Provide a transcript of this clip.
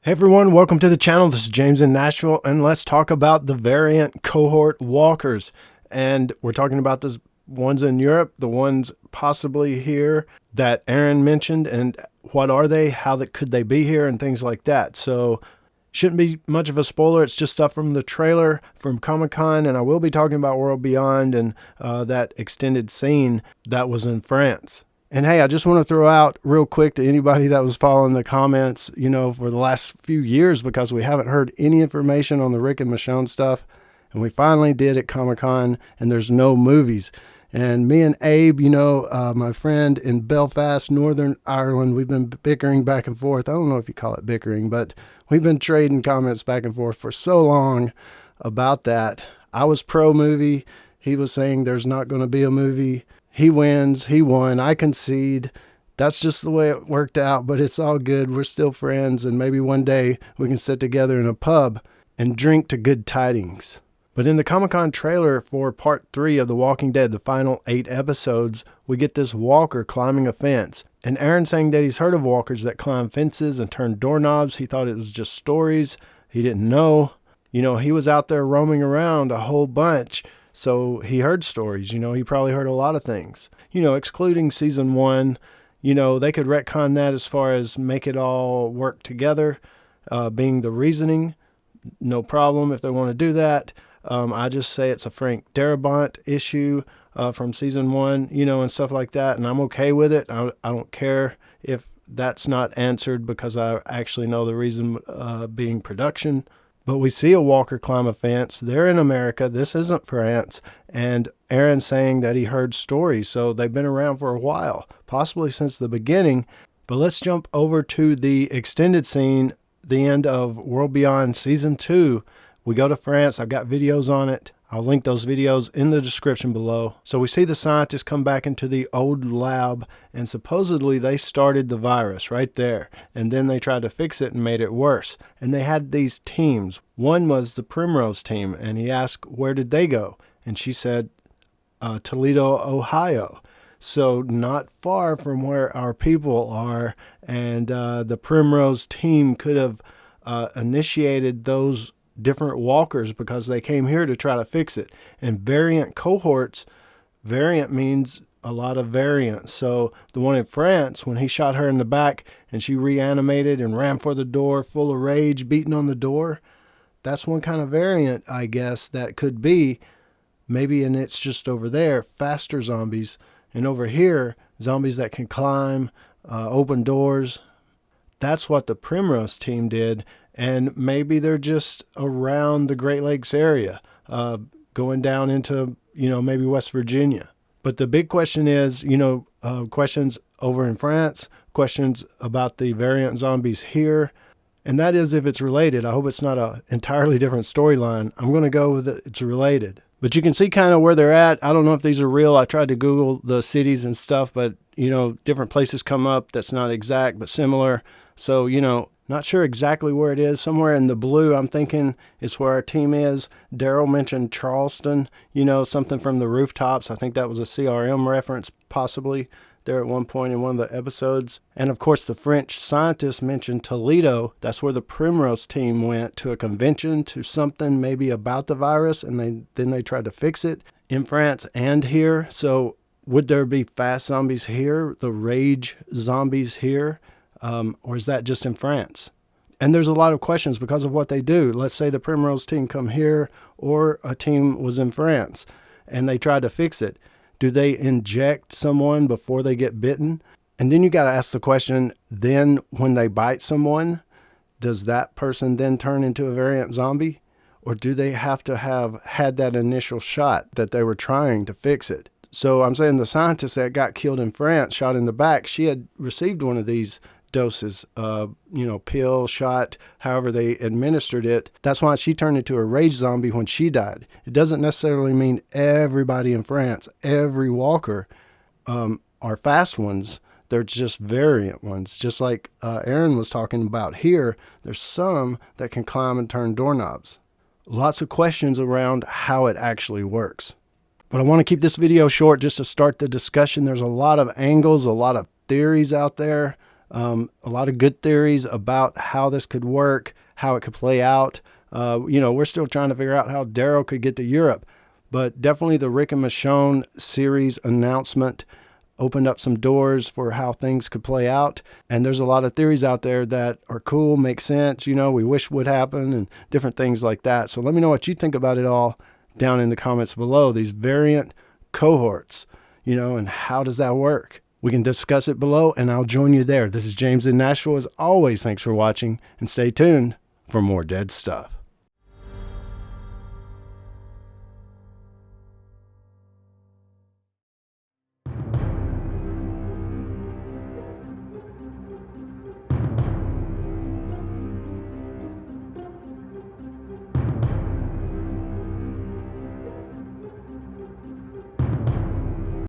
Hey everyone, welcome to the channel. This is James in Nashville, and let's talk about the variant cohort walkers. And we're talking about the ones in Europe, the ones possibly here that Aaron mentioned, and what are they, could they be here, and things like that. So shouldn't be much of a spoiler. It's just stuff from the trailer from Comic-Con, and I will be talking about World Beyond and that extended scene that was in France. And hey, I just want to throw out real quick to anybody that was following the comments, for the last few years, because we haven't heard any information on the Rick and Michonne stuff. And we finally did at Comic-Con, and there's no movies. And me and Abe, my friend in Belfast, Northern Ireland, we've been bickering back and forth. I don't know if you call it bickering, but we've been trading comments back and forth for so long about that. I was pro movie. He was saying there's not going to be a movie. He wins, he won, I concede. That's just the way it worked out, but it's all good. We're still friends, and maybe one day we can sit together in a pub and drink to good tidings. But in the Comic-Con trailer for part 3 of The Walking Dead, the final 8 episodes, we get this walker climbing a fence. And Aaron saying that he's heard of walkers that climb fences and turn doorknobs. He thought it was just stories. He didn't know. He was out there roaming around a whole bunch. So he heard stories, he probably heard a lot of things, excluding season 1, they could retcon that as far as make it all work together, being the reasoning, no problem if they want to do that. I just say it's a Frank Darabont issue from season 1, and stuff like that. And I'm okay with it. I don't care if that's not answered because I actually know the reason being production. But we see a walker climb a fence. They're in America. This isn't France. And Aaron's saying that he heard stories. So they've been around for a while, possibly since the beginning. But let's jump over to the extended scene, the end of World Beyond Season 2. We go to France. I've got videos on it. I'll link those videos in the description below. So we see the scientists come back into the old lab, and supposedly they started the virus right there. And then they tried to fix it and made it worse. And they had these teams. One was the Primrose team, and he asked, where did they go? And she said, Toledo, Ohio. So not far from where our people are. And the Primrose team could have initiated those different walkers because they came here to try to fix it. And variant cohorts, variant means a lot of variants. So the one in France, when he shot her in the back and she reanimated and ran for the door full of rage, beating on the door, that's one kind of variant, I guess, that could be maybe, and it's just over there, faster zombies. And over here, zombies that can climb, open doors. That's what the Primrose team did. And maybe they're just around the Great Lakes area, going down into, maybe West Virginia. But the big question is, questions over in France, questions about the variant zombies here. And that is if it's related. I hope it's not an entirely different storyline. I'm going to go with it. It's related. But you can see kind of where they're at. I don't know if these are real. I tried to Google the cities and stuff, but, different places come up. That's not exact, but similar. So, not sure exactly where it is. Somewhere in the blue, I'm thinking it's where our team is. Daryl mentioned Charleston, something from the rooftops. I think that was a CRM reference, possibly, there at one point in one of the episodes. And, of course, the French scientists mentioned Toledo. That's where the Primrose team went to a convention, to something maybe about the virus, and then they tried to fix it in France and here. So would there be fast zombies here, the rage zombies here? Or is that just in France? And there's a lot of questions because of what they do. Let's say the Primrose team come here, or a team was in France and they tried to fix it. Do they inject someone before they get bitten? And then you got to ask the question, then when they bite someone, does that person then turn into a variant zombie? Or do they have to have had that initial shot that they were trying to fix it? So I'm saying the scientist that got killed in France, shot in the back, she had received one of these doses, pill, shot, however they administered it. That's why she turned into a rage zombie when she died. It doesn't necessarily mean everybody in France, every walker, are fast ones. They're just variant ones. Just like Aaron was talking about here, there's some that can climb and turn doorknobs. Lots of questions around how it actually works. But I want to keep this video short just to start the discussion. There's a lot of angles, a lot of theories out there. A lot of good theories about how this could work, how it could play out. We're still trying to figure out how Daryl could get to Europe, but definitely the Rick and Michonne series announcement opened up some doors for how things could play out. And there's a lot of theories out there that are cool, make sense, we wish would happen, and different things like that. So let me know what you think about it all down in the comments below, these variant cohorts, and how does that work? We can discuss it below, and I'll join you there. This is James in Nashville. As always, thanks for watching, and stay tuned for more dead stuff.